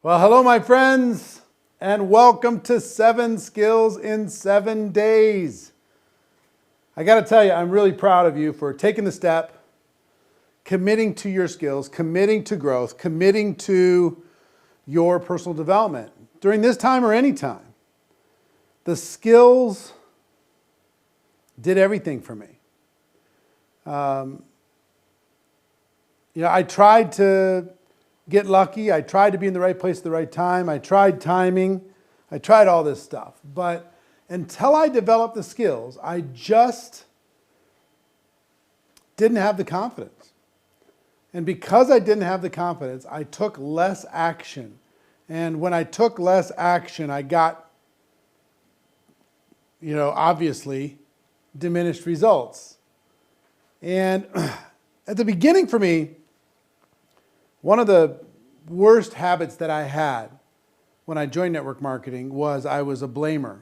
Well, hello, my friends, and welcome to 7 Skills in 7 Days. I got to tell you, I'm really proud of you for taking the step, committing to your skills, committing to growth, committing to your personal development during this time or any time. The skills did everything for me. I tried to get lucky. I tried to be in the right place at the right time. I tried timing. I tried all this stuff. But until I developed the skills, I just didn't have the confidence. And because I didn't have the confidence, I took less action. And when I took less action, I got, obviously diminished results. And at the beginning for me, one of the worst habits that I had when I joined network marketing was I was a blamer.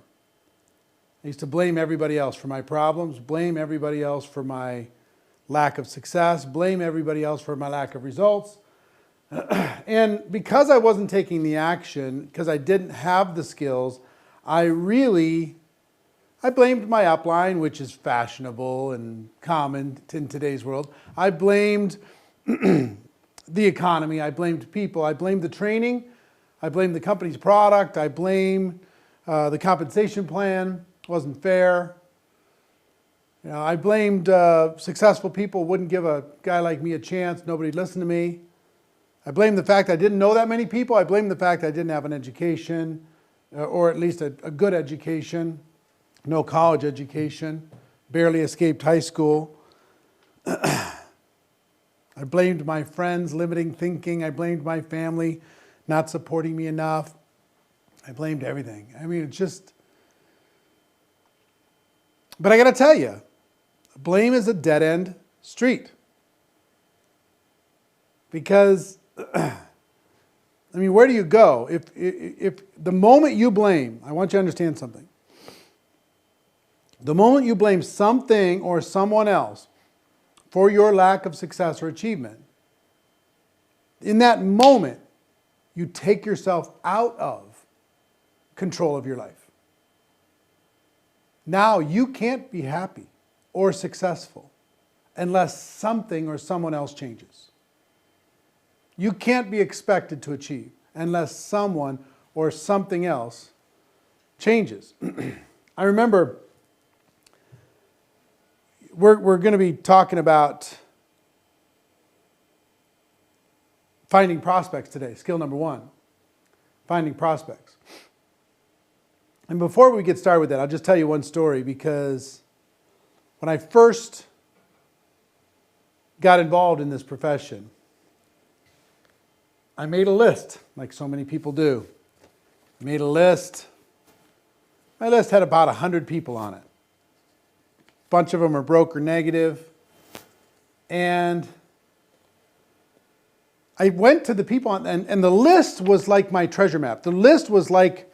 I used to blame everybody else for my problems, blame everybody else for my lack of success, blame everybody else for my lack of results. And because I wasn't taking the action, because I didn't have the skills, I blamed my upline, which is fashionable and common in today's world. I blamed the economy, I blamed people, I blamed the training, I blamed the company's product, I blamed the compensation plan, wasn't fair. I blamed successful people wouldn't give a guy like me a chance, nobody'd listen to me. I blamed the fact I didn't know that many people, I blamed the fact I didn't have an education, or at least a good education, no college education, barely escaped high school. I blamed my friends limiting thinking. I blamed my family not supporting me enough. I blamed everything. But I got to tell you, blame is a dead-end street. Because, where do you go? If the moment you blame, I want you to understand something. The moment you blame something or someone else for your lack of success or achievement, in that moment, you take yourself out of control of your life. Now you can't be happy or successful unless something or someone else changes. You can't be expected to achieve unless someone or something else changes. I remember we're going to be talking about finding prospects today. Skill number 1, finding prospects. And before we get started with that, I'll just tell you one story, because when I first got involved in this profession, I made a list, like so many people do. I made a list. My list had about 100 people on it. A bunch of them are broker negative. And I went to the people, and the list was like my treasure map. The list was like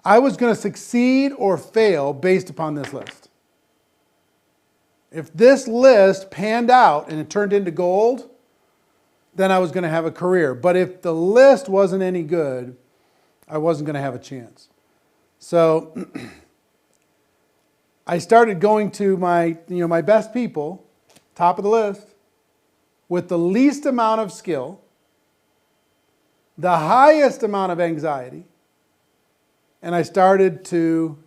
I was going to succeed or fail based upon this list. If this list panned out and it turned into gold, then I was going to have a career. But if the list wasn't any good, I wasn't going to have a chance. So I started going to my best people, top of the list, with the least amount of skill, the highest amount of anxiety, and I started to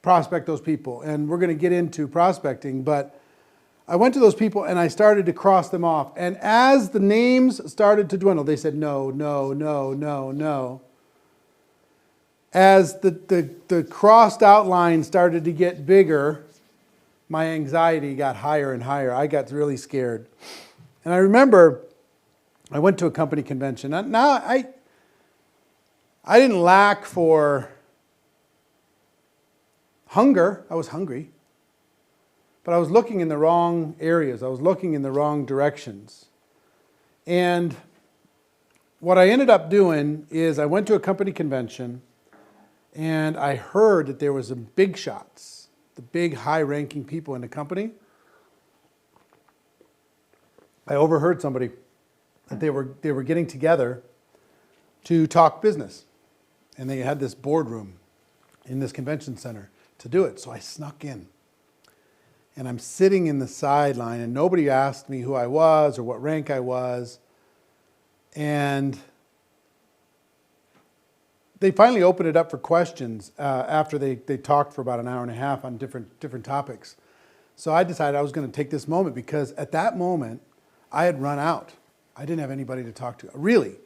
prospect those people. And we're going to get into prospecting, but I went to those people and I started to cross them off. And as the names started to dwindle, they said no, no, no, no, no. As the crossed outline started to get bigger, my anxiety got higher and higher. I got really scared. And I remember I went to a company convention. Now, I didn't lack for hunger. I was hungry. But I was looking in the wrong areas. I was looking in the wrong directions. And what I ended up doing is I went to a company convention, and I heard that there was some big shots, the big high-ranking people in the company. I overheard somebody that they were getting together to talk business. And they had this boardroom in this convention center to do it. So I snuck in. And I'm sitting in the sideline, and nobody asked me who I was or what rank I was. And they finally opened it up for questions after they talked for about an hour and a half on different topics. So I decided I was going to take this moment because at that moment, I had run out. I didn't have anybody to talk to. Really.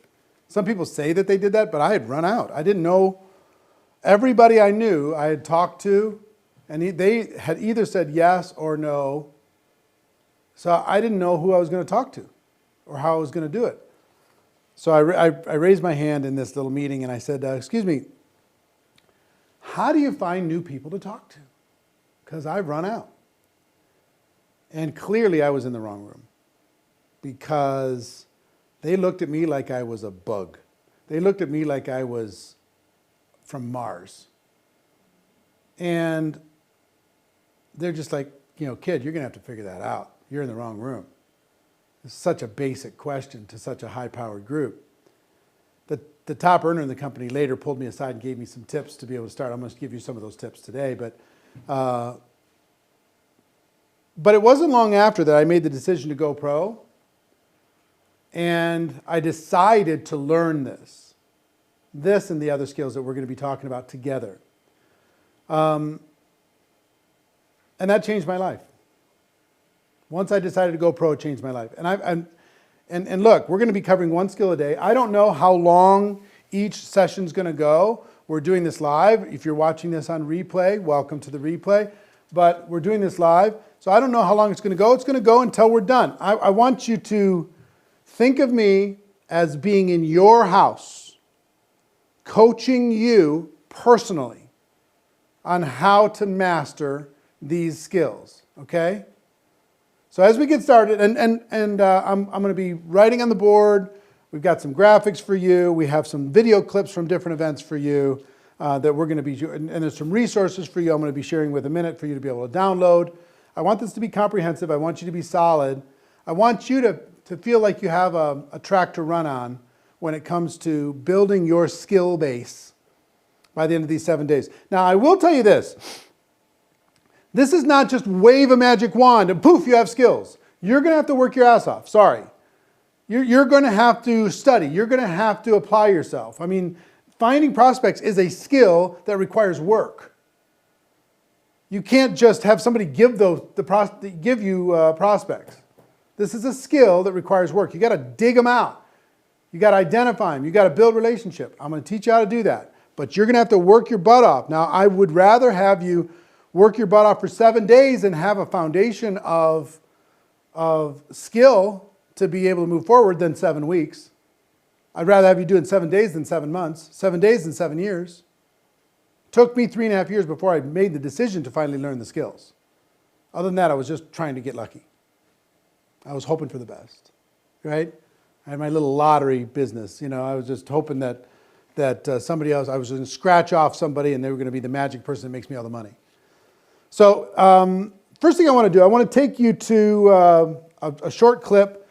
Some people say that they did that, but I had run out. I didn't know. Everybody I knew I had talked to, and they had either said yes or no. So I didn't know who I was going to talk to or how I was going to do it. So I raised my hand in this little meeting and I said, excuse me, how do you find new people to talk to? Because I've run out. And clearly I was in the wrong room because they looked at me like I was a bug. They looked at me like I was from Mars. And they're just like, kid, you're going to have to figure that out. You're in the wrong room. It's such a basic question to such a high-powered group. The top earner in the company later pulled me aside and gave me some tips to be able to start. I'm going to give you some of those tips today. But it wasn't long after that I made the decision to go pro. And I decided to learn this and the other skills that we're going to be talking about together. And that changed my life. Once I decided to go pro, it changed my life. And look, we're going to be covering one skill a day. I don't know how long each session's going to go. We're doing this live. If you're watching this on replay, welcome to the replay. But we're doing this live, so I don't know how long it's going to go. It's going to go until we're done. I want you to think of me as being in your house, coaching you personally on how to master these skills, okay? So as we get started, and I'm going to be writing on the board. We've got some graphics for you. We have some video clips from different events for you that we're going to be, and there's some resources for you I'm going to be sharing with a minute for you to be able to download. I want this to be comprehensive. I want you to be solid. I want you to feel like you have a track to run on when it comes to building your skill base by the end of these 7 days. Now, I will tell you this. This is not just wave a magic wand and poof, you have skills. You're going to have to work your ass off. Sorry. You're going to have to study. You're going to have to apply yourself. I mean, finding prospects is a skill that requires work. You can't just have somebody give you prospects. This is a skill that requires work. You got to dig them out. You got to identify them. You got to build relationship. I'm going to teach you how to do that. But you're going to have to work your butt off. Now, I would rather have you work your butt off for 7 days and have a foundation of skill to be able to move forward than 7 weeks. I'd rather have you do it in 7 days than 7 months, 7 days than 7 years. It took me 3.5 years before I made the decision to finally learn the skills. Other than that, I was just trying to get lucky. I was hoping for the best, right? I had my little lottery business. I was just hoping that somebody else, I was going to scratch off somebody and they were going to be the magic person that makes me all the money. So first thing I want to do, I want to take you to a short clip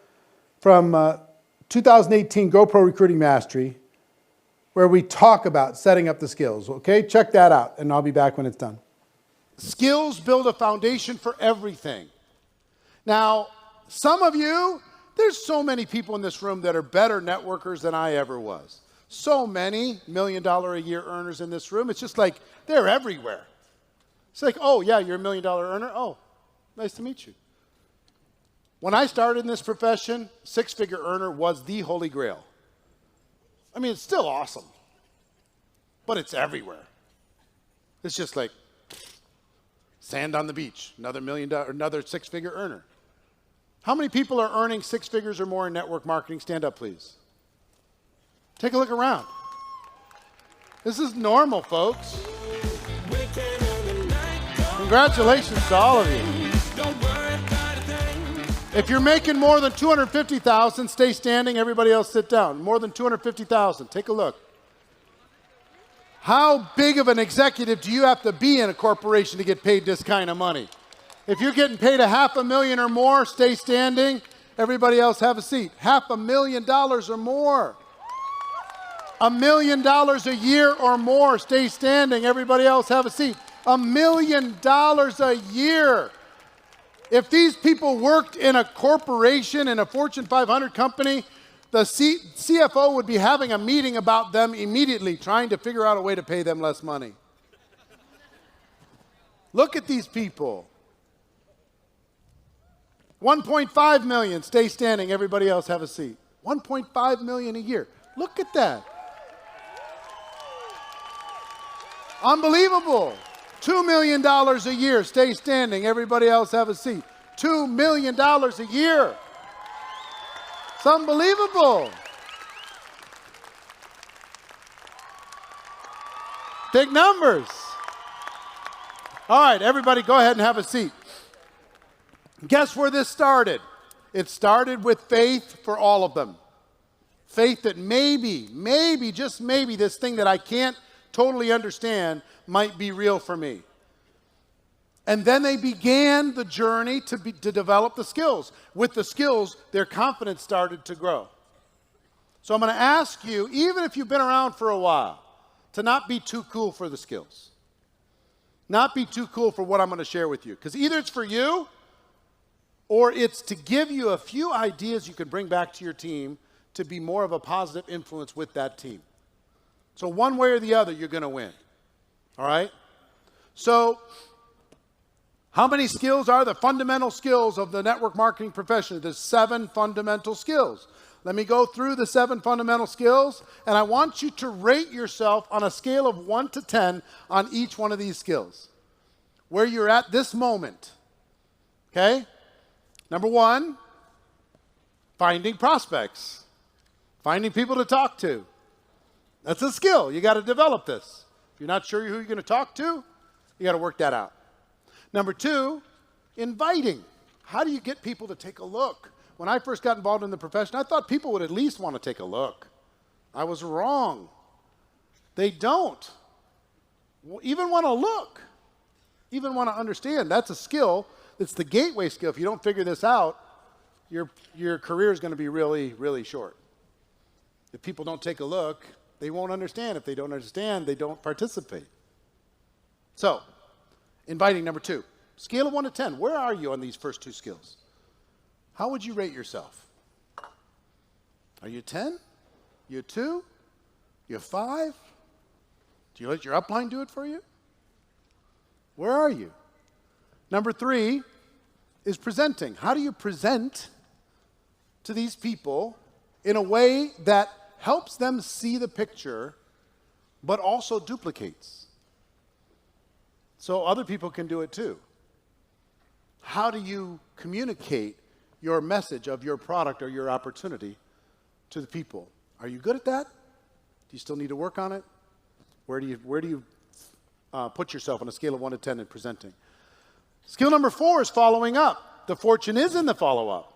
from 2018 GoPro Recruiting Mastery where we talk about setting up the skills. Okay, check that out and I'll be back when it's done. Skills build a foundation for everything. Now, some of you, there's so many people in this room that are better networkers than I ever was. So many $1 million a year earners in this room. It's just like they're everywhere. It's like, oh, yeah, you're a $1 million earner? Oh, nice to meet you. When I started in this profession, six-figure earner was the holy grail. I mean, it's still awesome, but it's everywhere. It's just like sand on the beach, another six-figure earner. How many people are earning 6 figures or more in network marketing? Stand up, please. Take a look around. This is normal, folks. Congratulations to all of you. If you're making more than $250,000, stay standing. Everybody else sit down. More than $250,000. Take a look. How big of an executive do you have to be in a corporation to get paid this kind of money? If you're getting paid $500,000 or more, stay standing. Everybody else have a seat. $500,000 or more. $1 million a year or more, stay standing. Everybody else have a seat. $1 million a year. If these people worked in a corporation, in a Fortune 500 company, the CFO would be having a meeting about them immediately, trying to figure out a way to pay them less money. Look at these people. 1.5 million, stay standing. Everybody else have a seat. 1.5 million a year. Look at that. Unbelievable. $2 million a year, stay standing. Everybody else have a seat. $2 million a year. It's unbelievable. Big numbers. All right, everybody go ahead and have a seat. Guess where this started? It started with faith for all of them. Faith that maybe, just maybe, this thing that I can't totally understand might be real for me. And then they began the journey to develop the skills. With the skills, their confidence started to grow. So I'm going to ask you, even if you've been around for a while, to not be too cool for the skills. Not be too cool for what I'm going to share with you. Because either it's for you, or it's to give you a few ideas you can bring back to your team to be more of a positive influence with that team. So one way or the other, you're going to win. All right? So how many skills are the fundamental skills of the network marketing profession? There's 7 fundamental skills. Let me go through the 7 fundamental skills, and I want you to rate yourself on a scale of 1 to 10 on each one of these skills, where you're at this moment. Okay? Number 1, finding prospects. Finding people to talk to. That's a skill. You got to develop this. If you're not sure who you're going to talk to, you got to work that out. Number 2, inviting. How do you get people to take a look? When I first got involved in the profession, I thought people would at least want to take a look. I was wrong. They don't even want to look, even want to understand. That's a skill. It's the gateway skill. If you don't figure this out, your career is going to be really, really short. If people don't take a look, they won't understand. If they don't understand, they don't participate. So, inviting, number 2. Scale of 1 to 10. Where are you on these first 2 skills? How would you rate yourself? Are you 10? You 2? You 5? Do you let your upline do it for you? Where are you? Number 3 is presenting. How do you present to these people in a way that helps them see the picture, but also duplicates, so other people can do it too? How do you communicate your message of your product or your opportunity to the people? Are you good at that? Do you still need to work on it? Where do you put yourself on a scale of 1 to 10 in presenting? Skill number 4 is following up. The fortune is in the follow-up.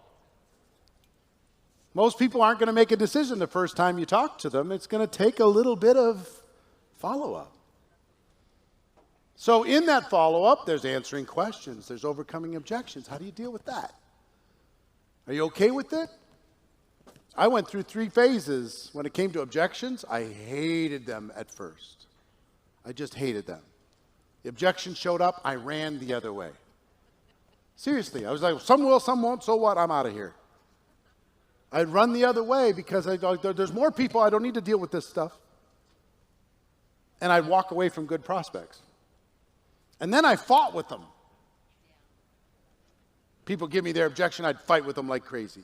Most people aren't going to make a decision the first time you talk to them. It's going to take a little bit of follow-up. So in that follow-up, there's answering questions. There's overcoming objections. How do you deal with that? Are you okay with it? I went through 3 phases when it came to objections. I hated them at first. I just hated them. The objection showed up, I ran the other way. Seriously, I was like, some will, some won't, so what? I'm out of here. I'd run the other way because there's more people, I don't need to deal with this stuff. And I'd walk away from good prospects. And then I fought with them. People give me their objection, I'd fight with them like crazy.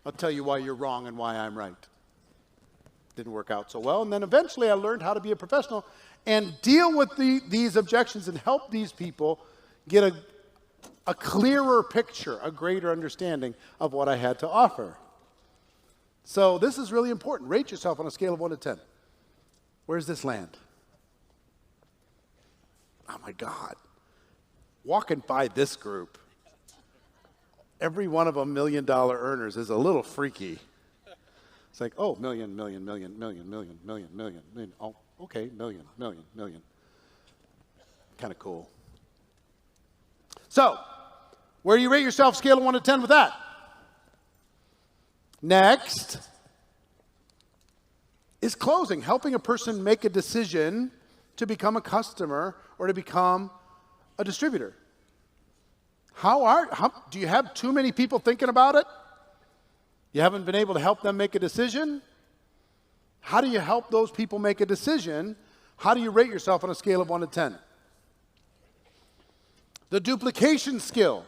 I'll tell you why you're wrong and why I'm right. Didn't work out so well. And then eventually I learned how to be a professional and deal with these objections and help these people get a clearer picture, a greater understanding of what I had to offer. So this is really important. Rate yourself on a scale of 1 to 10. Where's this land? Oh my God. Walking by this group, every one of them $1 million earners is a little freaky. It's like, oh, million. Oh, okay, million. Kind of cool. So, where do you rate yourself, scale of 1 to 10 with that? Next, is closing, helping a person make a decision to become a customer or to become a distributor. Do you have too many people thinking about it? You haven't been able to help them make a decision? How do you help those people make a decision? How do you rate yourself on a scale of 1 to 10? The duplication skill.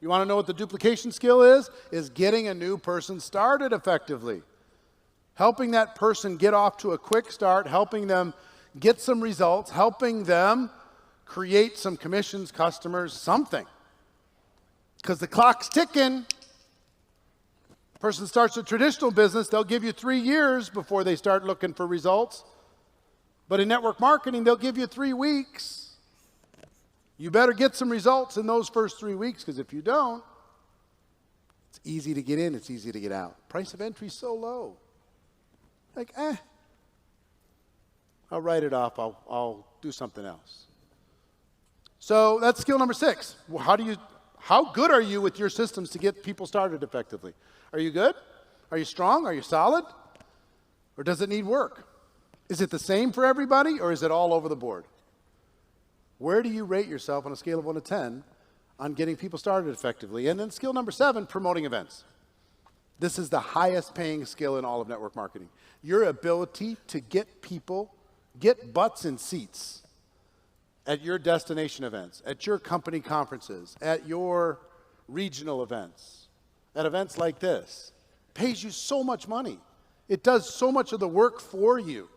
You want to know what the duplication skill is? Is getting a new person started effectively. Helping that person get off to a quick start, helping them get some results, helping them create some commissions, customers, something. Because the clock's ticking. Person starts a traditional business, they'll give you 3 years before they start looking for results. But in network marketing, they'll give you 3 weeks. You better get some results in those first 3 weeks, because if you don't, it's easy to get in, it's easy to get out. Price of entry is so low. Like, I'll write it off, I'll do something else. So that's skill number 6. How good are you with your systems to get people started effectively? Are you good? Are you strong? Are you solid? Or does it need work? Is it the same for everybody, or is it all over the board? Where do you rate yourself on a scale of 1 to 10 on getting people started effectively? And then skill number 7, promoting events. This is the highest paying skill in all of network marketing. Your ability to get people, get butts in seats at your destination events, at your company conferences, at your regional events, at events like this, pays you so much money. It does so much of the work for you.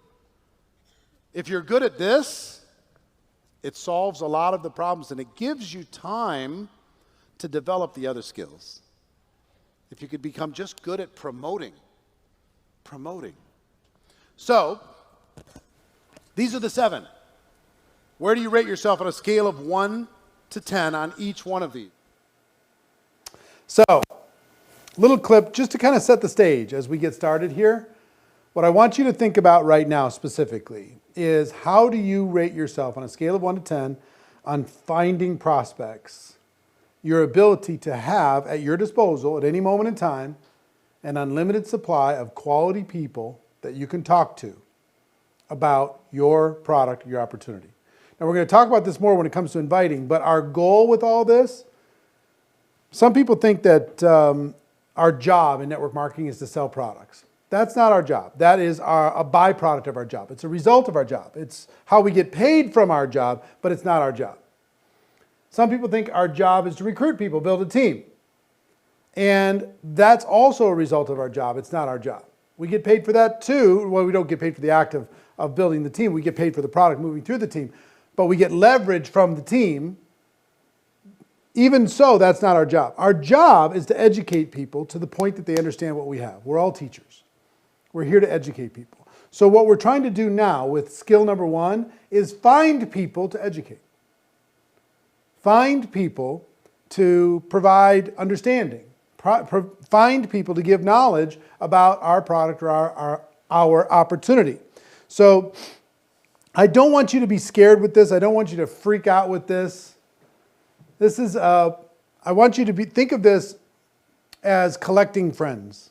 If you're good at this, it solves a lot of the problems, and it gives you time to develop the other skills. If you could become just good at promoting. So, these are the 7. Where do you rate yourself on a scale of 1 to 10 on each one of these? So, little clip just to kind of set the stage as we get started here. What I want you to think about right now specifically is, how do you rate yourself on a scale of 1 to 10 on finding prospects? Your ability to have at your disposal at any moment in time an unlimited supply of quality people that you can talk to about your product, your opportunity. Now, we're going to talk about this more when it comes to inviting, but our goal with all this, some people think that our job in network marketing is to sell products. That's not our job. That is a byproduct of our job. It's a result of our job. It's how we get paid from our job, but it's not our job. Some people think our job is to recruit people, build a team. And that's also a result of our job. It's not our job. We get paid for that too. Well, we don't get paid for the act of building the team. We get paid for the product moving through the team. But we get leverage from the team. Even so, that's not our job. Our job is to educate people to the point that they understand what we have. We're all teachers. We're here to educate people. So what we're trying to do now with skill number 1 is find people to educate. Find people to provide understanding. Find people to give knowledge about our product or our opportunity. So I don't want you to be scared with this. I don't want you to freak out with this. This is, I want you to think of this as collecting friends.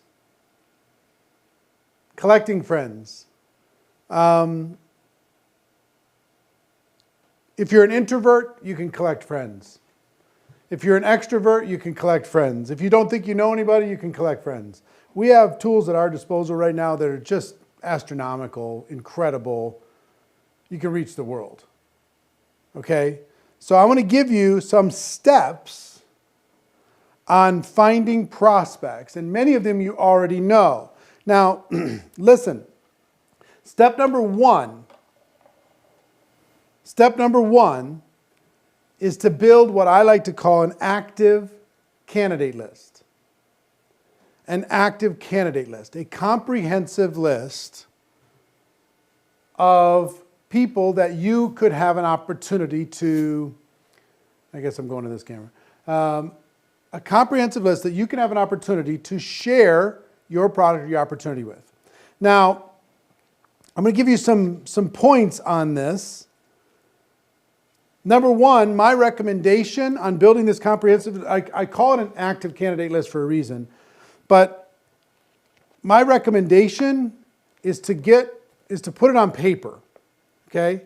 Collecting friends. If you're an introvert, you can collect friends. If you're an extrovert, you can collect friends. If you don't think you know anybody, you can collect friends. We have tools at our disposal right now that are just astronomical, incredible. You can reach the world. Okay? So I want to give you some steps on finding prospects, and many of them you already know. Now, listen, step number one is to build what I like to call an active candidate list. An active candidate list, a comprehensive list of people that you could have an opportunity to, I guess I'm going to this camera, a comprehensive list that you can have an opportunity to share your product or your opportunity with. Now, I'm going to give you some points on this. Number 1, my recommendation on building this comprehensive, I call it an active candidate list for a reason, but my recommendation is to get is to put it on paper, okay?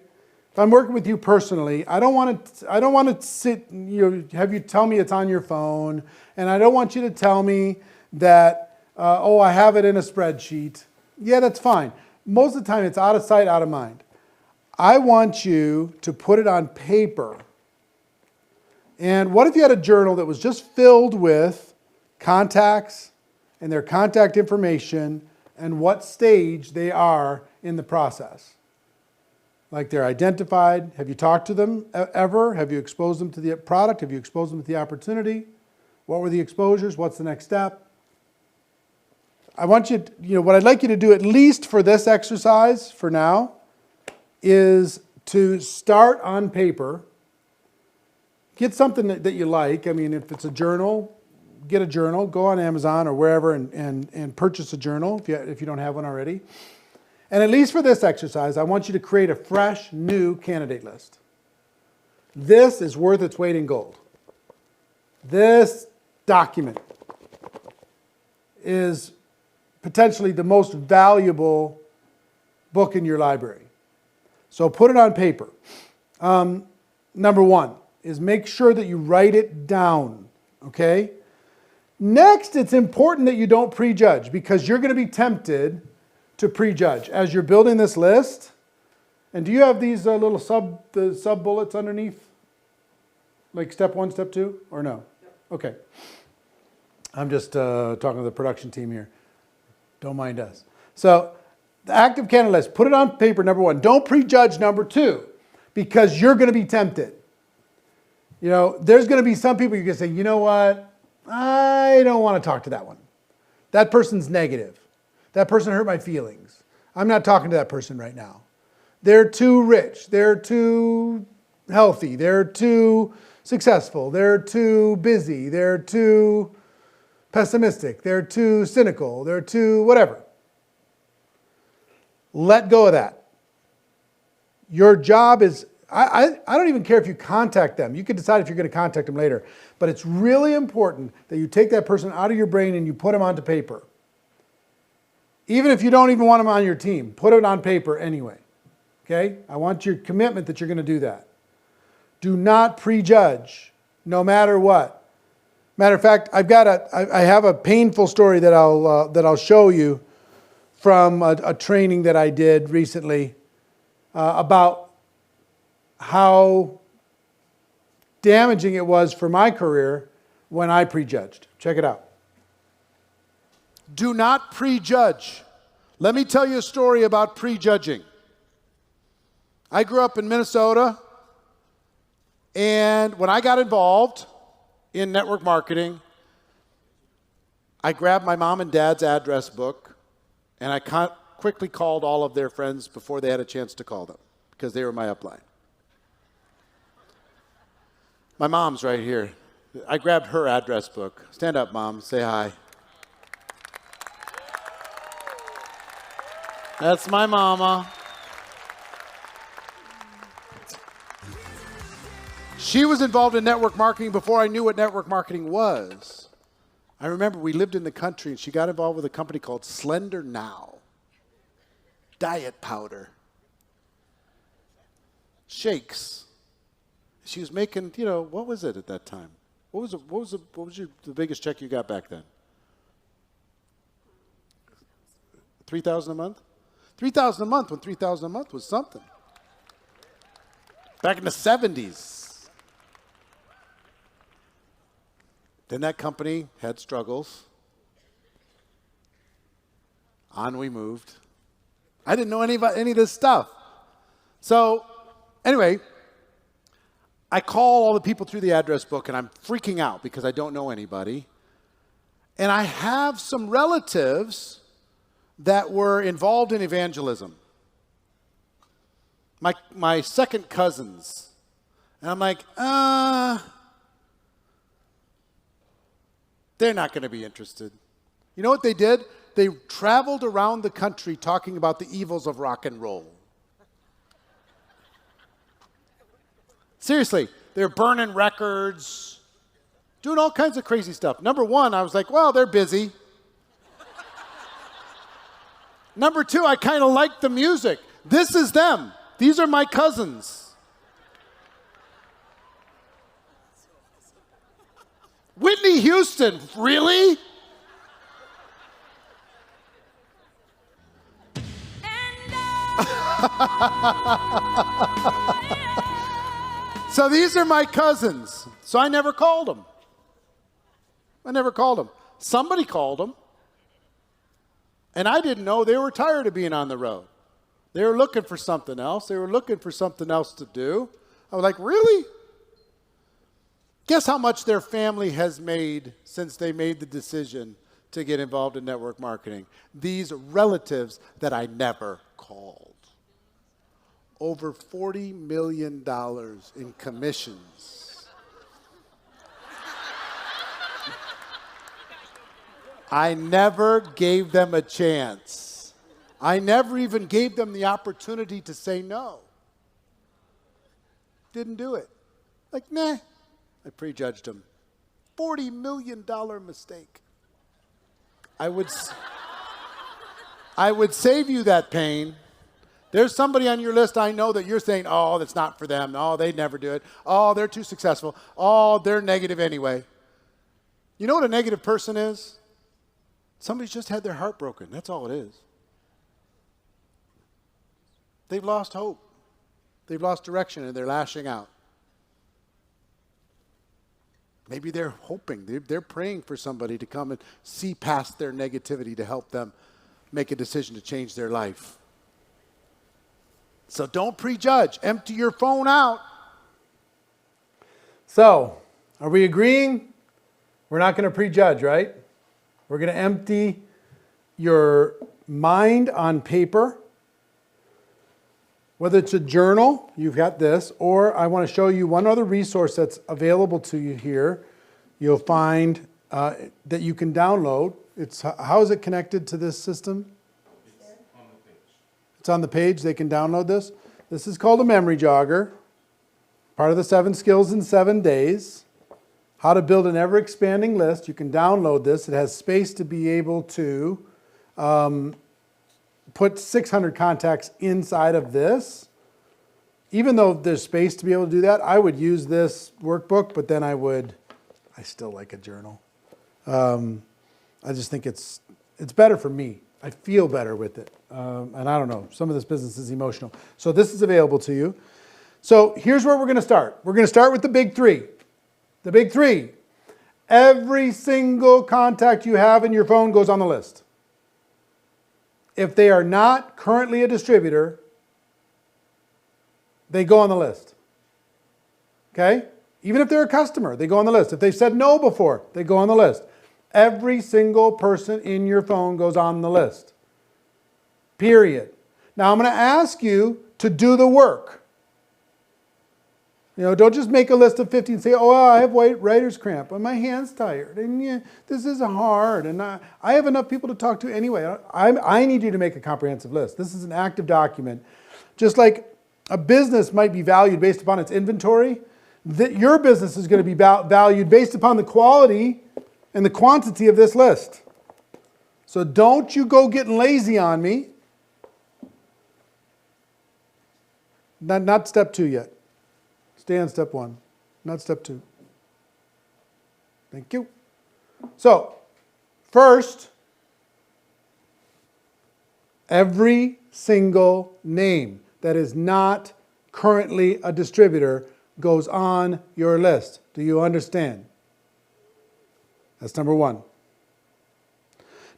If I'm working with you personally, I don't want to sit, have you tell me it's on your phone, and I don't want you to tell me that, I have it in a spreadsheet. Yeah, that's fine. Most of the time, it's out of sight, out of mind. I want you to put it on paper. And what if you had a journal that was just filled with contacts and their contact information and what stage they are in the process? Like they're identified. Have you talked to them ever? Have you exposed them to the product? Have you exposed them to the opportunity? What were the exposures? What's the next step? I want you to, what I'd like you to do, at least for this exercise for now, is to start on paper. Get something that you like. I mean, if it's a journal, get a journal. Go on Amazon or wherever and purchase a journal if you don't have one already. And at least for this exercise, I want you to create a fresh, new candidate list. This is worth its weight in gold. This document is potentially the most valuable book in your library. So put it on paper. Number one is make sure that you write it down, okay? Next, it's important that you don't prejudge because you're going to be tempted to prejudge as you're building this list. And do you have these little sub bullets underneath? Like step 1, step 2, or no? Okay. I'm just talking to the production team here. Don't mind us. So the active candidate list, put it on paper, number 1. Don't prejudge number 2 because you're going to be tempted. There's going to be some people you're going to say, you know what? I don't want to talk to that one. That person's negative. That person hurt my feelings. I'm not talking to that person right now. They're too rich. They're too healthy. They're too successful. They're too busy. They're too pessimistic. They're too cynical. They're too whatever. Let go of that. Your job is, I don't even care if you contact them. You can decide if you're going to contact them later. But it's really important that you take that person out of your brain and you put them onto paper. Even if you don't even want them on your team, put it on paper anyway. Okay? I want your commitment that you're going to do that. Do not prejudge, no matter what. Matter of fact, I have a painful story that I'll show you from a training that I did recently about how damaging it was for my career when I prejudged. Check it out. Do not prejudge. Let me tell you a story about prejudging. I grew up in Minnesota, and when I got involved in network marketing, I grabbed my mom and dad's address book, and I quickly called all of their friends before they had a chance to call them, because they were my upline. My mom's right here. I grabbed her address book. Stand up, Mom. Say hi. That's my mama. She was involved in network marketing before I knew what network marketing was. I remember we lived in the country, and she got involved with a company called Slender Now. Diet powder. Shakes. She was making, what was it at that time? What was the biggest check you got back then? $3,000 a month? $3,000 a month when $3,000 a month was something. Back in the 70s. Then that company had struggles. On we moved. I didn't know any of this stuff. So, anyway, I call all the people through the address book, and I'm freaking out because I don't know anybody. And I have some relatives that were involved in evangelism. My second cousins. And I'm like, they're not going to be interested. You know what they did? They traveled around the country talking about the evils of rock and roll. Seriously, they're burning records, doing all kinds of crazy stuff. Number one, I was like, well, they're busy. Number two, I kind of like the music. This is them. These are my cousins. Whitney Houston, really? So these are my cousins. So I never called them. Somebody called them. And I didn't know they were tired of being on the road. They were looking for something else. They were looking for something else to do. I was like, really? Guess how much their family has made since they made the decision to get involved in network marketing? These relatives that I never called. Over $40 million in commissions. I never gave them a chance. I never even gave them the opportunity to say no. Didn't do it. Like, nah. I prejudged them. $40 million mistake. I would save you that pain. There's somebody on your list I know that you're saying, oh, that's not for them. Oh, they'd never do it. Oh, they're too successful. Oh, they're negative anyway. You know what a negative person is? Somebody's just had their heart broken. That's all it is. They've lost hope. They've lost direction, and they're lashing out. Maybe they're hoping, they're praying for somebody to come and see past their negativity to help them make a decision to change their life. So don't prejudge. Empty your phone out. So, are we agreeing? We're not going to prejudge, right? We're going to empty your mind on paper. Whether it's a journal, you've got this, or I want to show you one other resource that's available to you here. You'll find that you can download. It's how is it connected to this system? It's on the page. They can download this. This is called a memory jogger. Part of the 7 skills in 7 days. How to build an ever-expanding list. You can download this. It has space to be able to put 600 contacts inside of this. Even though there's space to be able to do that, I would use this workbook, but then I still like a journal. I just think it's better for me. I feel better with it. And I don't know, some of this business is emotional. So this is available to you. So here's where we're going to start. We're going to start with the big 3. The big 3. Every single contact you have in your phone goes on the list. If they are not currently a distributor, they go on the list. Okay? Even if they're a customer, they go on the list. If they've said no before, they go on the list. Every single person in your phone goes on the list. Period. Now I'm going to ask you to do the work. Don't just make a list of 50 and say, oh, I have writer's cramp, and my hand's tired, and this is hard, and I have enough people to talk to anyway. I need you to make a comprehensive list. This is an active document. Just like a business might be valued based upon its inventory, that your business is going to be valued based upon the quality and the quantity of this list. So don't you go getting lazy on me. Not step 2 yet. Stay on step 1, not step 2. Thank you. So, first, every single name that is not currently a distributor goes on your list. Do you understand? That's number 1.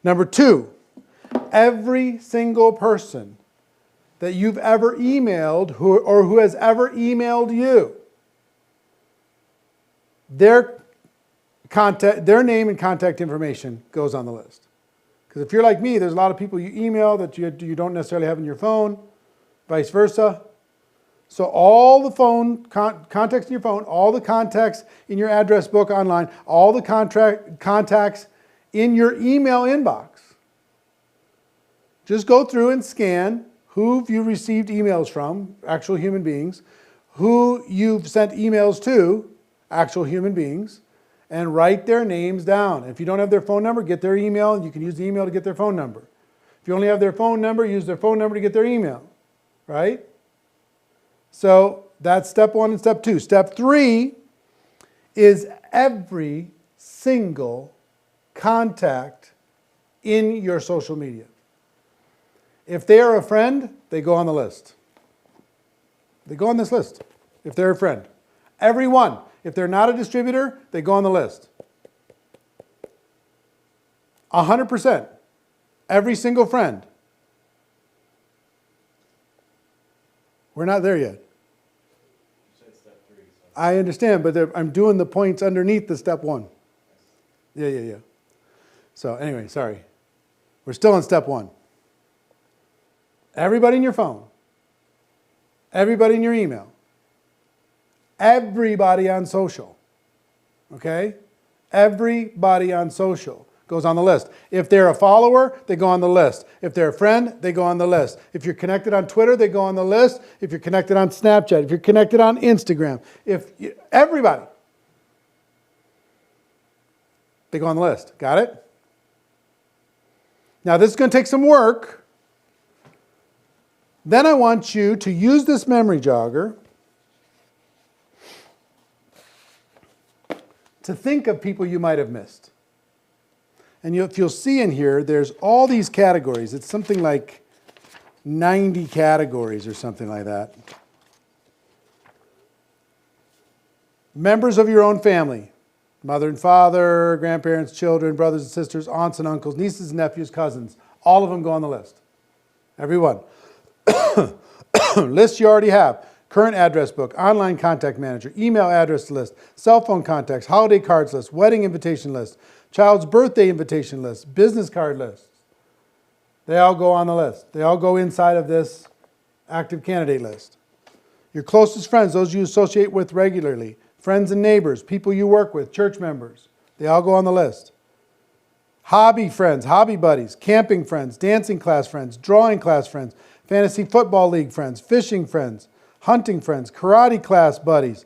Number 2, every single person that you've ever emailed who has ever emailed you, their name and contact information goes on the list. Because if you're like me, there's a lot of people you email that you don't necessarily have in your phone, vice versa. So all the phone contacts in your phone, all the contacts in your address book online, all the contacts in your email inbox. Just go through and scan who you received emails from, actual human beings, who you've sent emails to, actual human beings, and write their names down. If you don't have their phone number, get their email, and you can use the email to get their phone number. If you only have their phone number, use their phone number to get their email, right? So that's step 1 and step 2. Step 3 is every single contact in your social media. If they are a friend, they go on the list. They go on this list if they're a friend. Everyone. If they're not a distributor, they go on the list. 100%. Every single friend. We're not there yet. I understand, but I'm doing the points underneath the step 1. Yeah. So anyway, sorry. We're still on step 1. Everybody in your phone. Everybody in your email. Everybody on social. Okay? Everybody on social goes on the list. If they're a follower, they go on the list. If they're a friend, they go on the list. If you're connected on Twitter, they go on the list. If you're connected on Snapchat, if you're connected on Instagram, everybody, they go on the list. Got it? Now this is going to take some work. Then I want you to use this memory jogger to think of people you might have missed. And if you'll see in here, there's all these categories. It's something like 90 categories or something like that. Members of your own family. Mother and father, grandparents, children, brothers and sisters, aunts and uncles, nieces and nephews, cousins. All of them go on the list. Everyone. Lists you already have. Current address book, online contact manager, email address list, cell phone contacts, holiday cards list, wedding invitation list, child's birthday invitation list, business card list. They all go on the list. They all go inside of this active candidate list. Your closest friends, those you associate with regularly, friends and neighbors, people you work with, church members, they all go on the list. Hobby friends, hobby buddies, camping friends, dancing class friends, drawing class friends, fantasy football league friends, fishing friends, hunting friends, karate class buddies,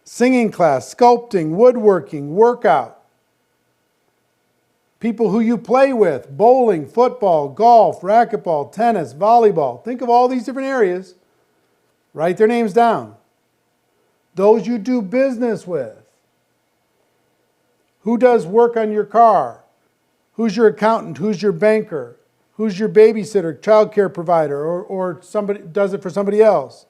singing class, sculpting, woodworking, workout. People who you play with, bowling, football, golf, racquetball, tennis, volleyball. Think of all these different areas. Write their names down. Those you do business with. Who does work on your car? Who's your accountant? Who's your banker? Who's your babysitter, child care provider, or somebody does it for somebody else?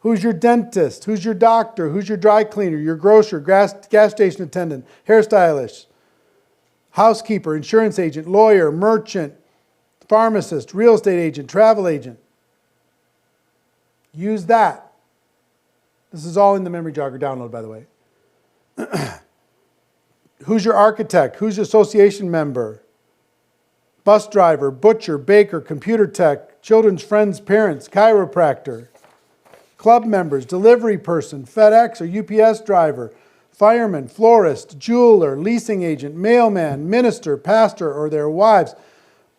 Who's your dentist? Who's your doctor? Who's your dry cleaner, your grocer, gas station attendant, hairstylist, housekeeper, insurance agent, lawyer, merchant, pharmacist, real estate agent, travel agent? Use that. This is all in the memory jogger download, by the way. Who's your architect? Who's your association member? Bus driver, butcher, baker, computer tech, children's friends' parents, chiropractor, club members, delivery person, FedEx or UPS driver, fireman, florist, jeweler, leasing agent, mailman, minister, pastor or their wives,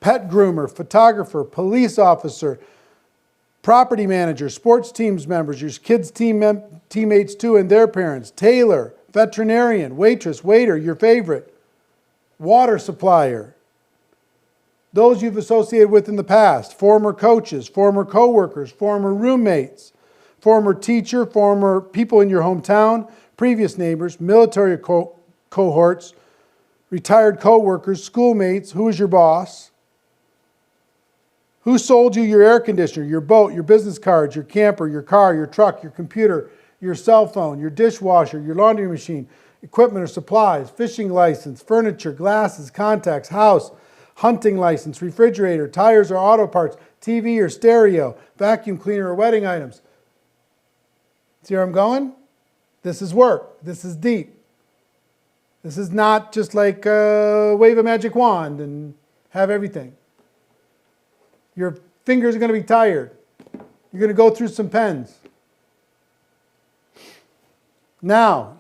pet groomer, photographer, police officer, property manager, sports teams members, your kids' teammates too and their parents, tailor, veterinarian, waitress, waiter, your favorite, water supplier, those you've associated with in the past, former coaches, former co-workers, former roommates, former teacher, former people in your hometown, previous neighbors, military cohorts, retired co-workers, schoolmates, who is your boss, who sold you your air conditioner, your boat, your business cards, your camper, your car, your truck, your computer, your cell phone, your dishwasher, your laundry machine, equipment or supplies, fishing license, furniture, glasses, contacts, house, hunting license, refrigerator, tires or auto parts, TV or stereo, vacuum cleaner or wedding items. See where I'm going? This is work. This is deep. This is not just like wave a magic wand and have everything. Your fingers are going to be tired. You're going to go through some pens. Now,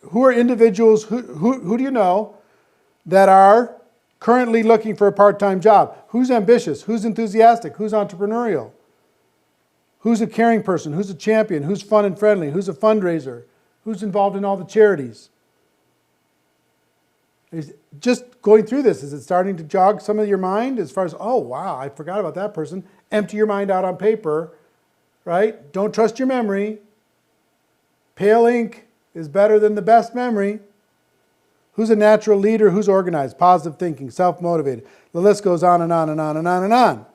who are individuals, who do you know that are currently looking for a part-time job? Who's ambitious? Who's enthusiastic? Who's entrepreneurial? Who's a caring person? Who's a champion? Who's fun and friendly? Who's a fundraiser? Who's involved in all the charities? Just going through this, is it starting to jog some of your mind as far as, oh, wow, I forgot about that person. Empty your mind out on paper, right? Don't trust your memory. Pale ink is better than the best memory. Who's a natural leader? Who's organized? Positive thinking, self-motivated. The list goes on and on and on and on and on.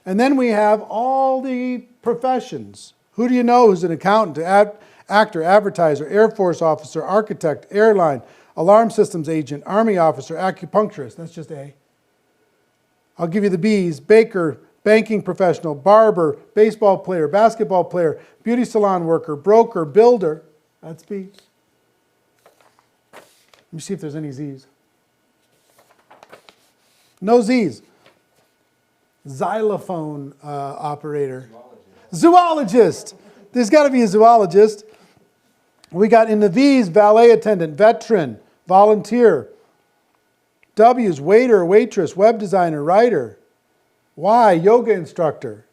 And then we have all the professions. Who do you know who's an accountant, actor, advertiser, Air Force officer, architect, airline, alarm systems agent, Army officer, acupuncturist? That's just A. I'll give you the B's: baker, banking professional, barber, baseball player, basketball player, beauty salon worker, broker, builder. That's B. Let me see if there's any Z's. No Z's. Xylophone operator. Zoologist. There's got to be a zoologist. We got in the V's: valet attendant, veteran, volunteer. W's: waiter, waitress, web designer, writer. Y: yoga instructor.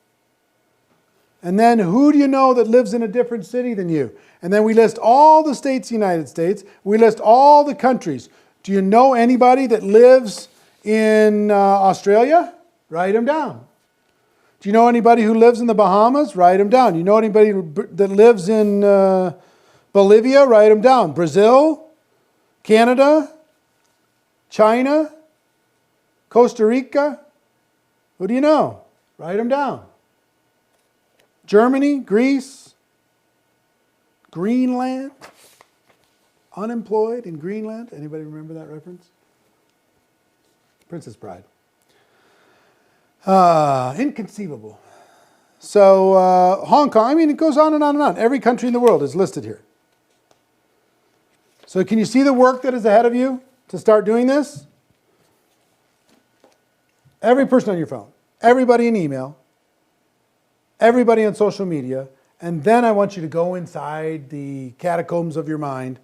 And then who do you know that lives in a different city than you? And then we list all the states, United States. We list all the countries. Do you know anybody that lives in Australia? Write them down. Do you know anybody who lives in the Bahamas? Write them down. You know anybody that lives in Bolivia? Write them down. Brazil, Canada, China, Costa Rica. Who do you know? Write them down. Germany, Greece, Greenland, unemployed in Greenland. Anybody remember that reference? Princess Bride. Inconceivable. So Hong Kong, I mean, it goes on and on and on. Every country in the world is listed here. So can you see the work that is ahead of you to start doing this? Every person on your phone, everybody in email, everybody on social media, and then I want you to go inside the catacombs of your mind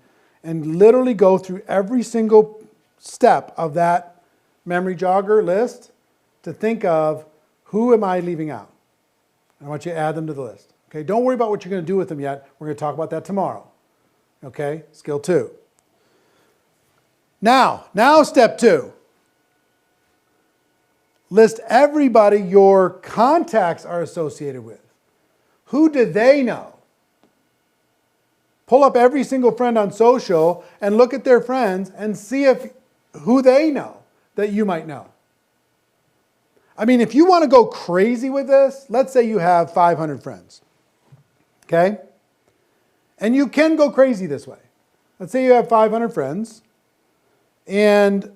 and literally go through every single step of that memory jogger list to think of, who am I leaving out? And I want you to add them to the list. Okay, don't worry about what you're going to do with them yet. We're going to talk about that tomorrow. Okay, skill 2. Now step 2. List everybody your contacts are associated with. Who do they know? Pull up every single friend on social and look at their friends and see who they know that you might know. I mean, if you want to go crazy with this, let's say you have 500 friends. Okay? And you can go crazy this way. Let's say you have 500 friends and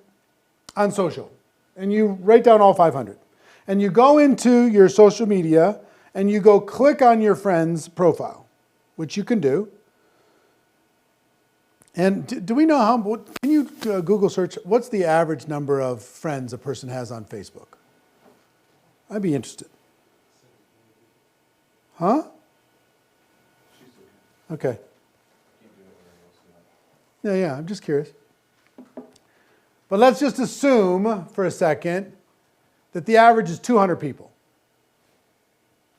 on social. And you write down all 500. And you go into your social media and you go click on your friend's profile, which you can do. And do we know can you Google search, what's the average number of friends a person has on Facebook? I'd be interested. Huh? Okay. Yeah, I'm just curious. But let's just assume for a second that the average is 200 people.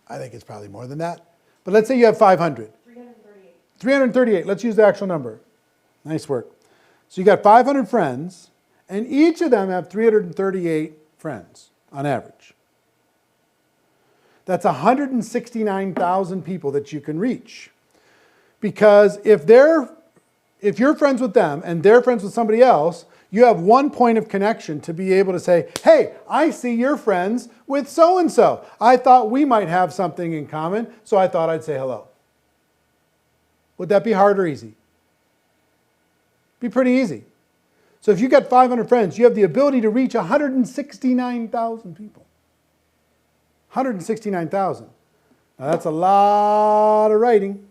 I think it's probably more than that. But let's say you have 500. 338. 338. Let's use the actual number. Nice work. So you got 500 friends, and each of them have 338 friends on average. That's 169,000 people that you can reach. Because if you're friends with them and they're friends with somebody else, you have one point of connection to be able to say, hey, I see you're friends with so-and-so. I thought we might have something in common, so I thought I'd say hello. Would that be hard or easy? Be pretty easy. So if you got 500 friends, you have the ability to reach 169,000 people. 169,000. Now that's a lot of writing.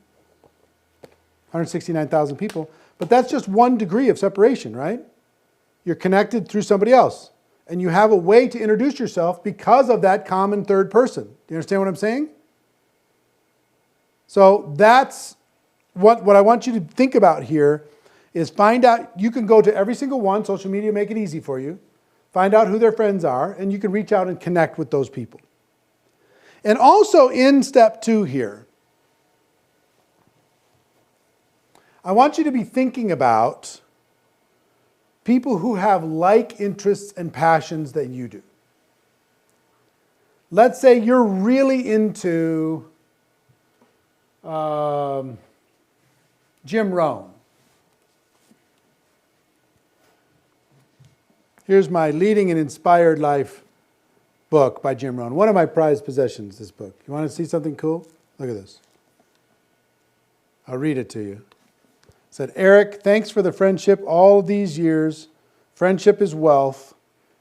169,000 people. But that's just one degree of separation, right? You're connected through somebody else. And you have a way to introduce yourself because of that common third person. Do you understand what I'm saying? So that's what I want you to think about here is find out, you can go to every single one, social media make it easy for you. Find out who their friends are, and you can reach out and connect with those people. And also in step 2 here, I want you to be thinking about people who have like interests and passions that you do. Let's say you're really into Jim Rohn. Here's my Leading an Inspired Life book by Jim Rohn. One of my prized possessions, this book. You want to see something cool? Look at this. I'll read it to you. It said, Eric, thanks for the friendship all these years. Friendship is wealth.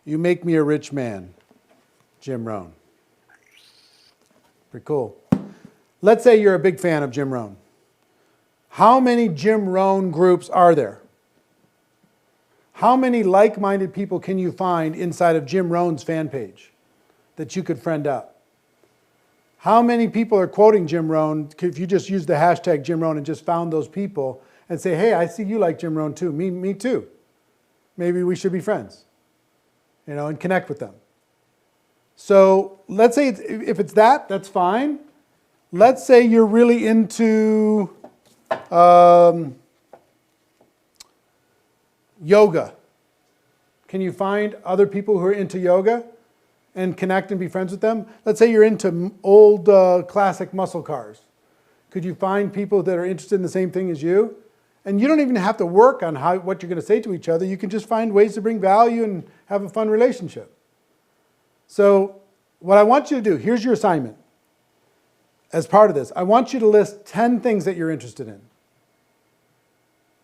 You make me a rich man. Jim Rohn. Pretty cool. Let's say you're a big fan of Jim Rohn. How many Jim Rohn groups are there? How many like-minded people can you find inside of Jim Rohn's fan page that you could friend up? How many people are quoting Jim Rohn if you just use the hashtag Jim Rohn and just found those people and say, hey, I see you like Jim Rohn too. Me too. Maybe we should be friends, and connect with them. So let's say if it's that, that's fine. Let's say you're really into yoga. Can you find other people who are into yoga and connect and be friends with them? Let's say you're into old classic muscle cars. Could you find people that are interested in the same thing as you? And you don't even have to work on what you're going to say to each other. You can just find ways to bring value and have a fun relationship. So what I want you to do, here's your assignment. As part of this, I want you to list 10 things that you're interested in.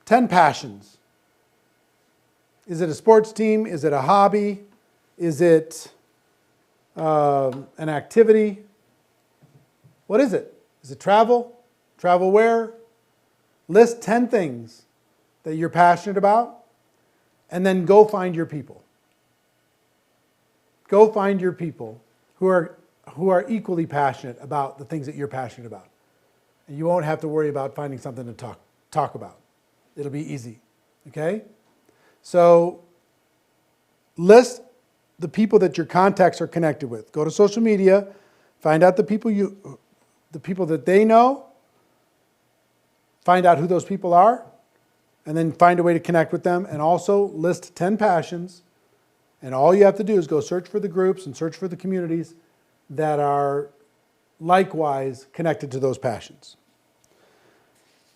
10 passions. Is it a sports team? Is it a hobby? Is it an activity? What is it? Is it travel? Travel where? List 10 things that you're passionate about, and then go find your people. Go find your people who are equally passionate about the things that you're passionate about. And you won't have to worry about finding something to talk about. It'll be easy, okay? So list the people that your contacts are connected with. Go to social media, find out the people that they know, find out who those people are, and then find a way to connect with them, and also list 10 passions. And all you have to do is go search for the groups and search for the communities that are likewise connected to those passions.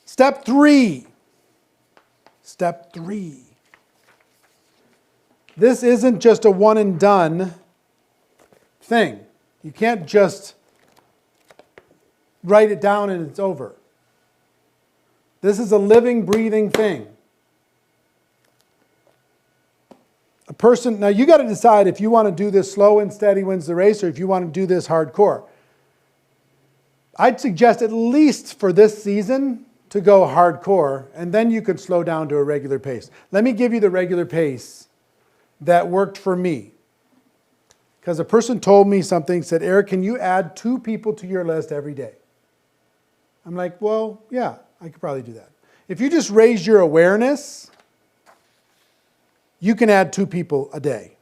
Step 3. Step 3. This isn't just a one and done thing. You can't just write it down and it's over. This is a living, breathing thing. Now you got to decide if you want to do this slow and steady wins the race or if you want to do this hardcore. I'd suggest at least for this season to go hardcore, and then you could slow down to a regular pace. Let me give you the regular pace that worked for me. Because a person told me something, said, Eric, can you add 2 people to your list every day? I'm like, well, yeah, I could probably do that. If you just raise your awareness, you can add 2 people a day.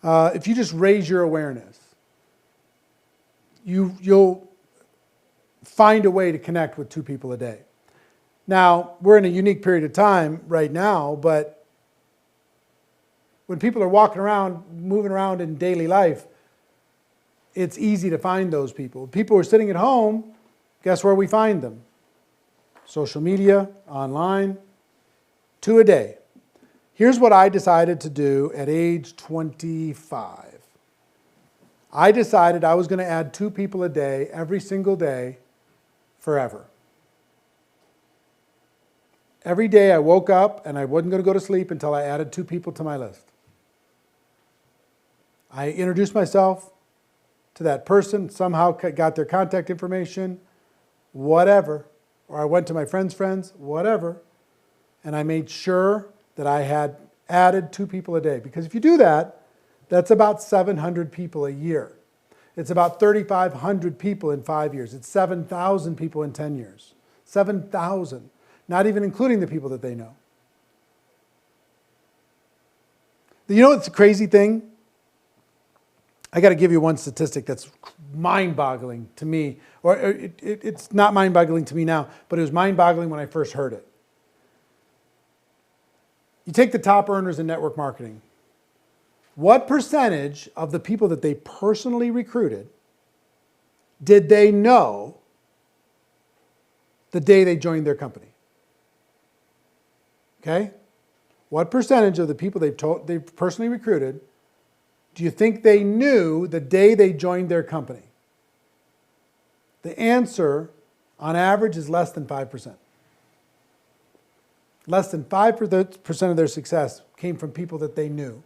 If you just raise your awareness, you'll find a way to connect with 2 people a day. Now, we're in a unique period of time right now, but when people are walking around, moving around in daily life, it's easy to find those people. People who are sitting at home, guess where we find them? Social media, online, 2 a day. Here's what I decided to do at age 25. I decided I was going to add 2 people a day, every single day, forever. Every day I woke up and I wasn't going to go to sleep until I added 2 people to my list. I introduced myself to that person, somehow got their contact information, whatever. Or I went to my friend's friends, whatever. And I made sure that I had added 2 people a day. Because if you do that, that's about 700 people a year. It's about 3,500 people in 5 years. It's 7,000 people in 10 years. 7,000, not even including the people that they know. You know what's the crazy thing? I got to give you one statistic that's mind-boggling to me. Or it's not mind-boggling to me now, but it was mind-boggling when I first heard it. You take the top earners in network marketing. What percentage of the people that they personally recruited did they know the day they joined their company? Okay? What percentage of the people they've personally recruited do you think they knew the day they joined their company? The answer, on average, is less than 5%. Less than 5% of their success came from people that they knew.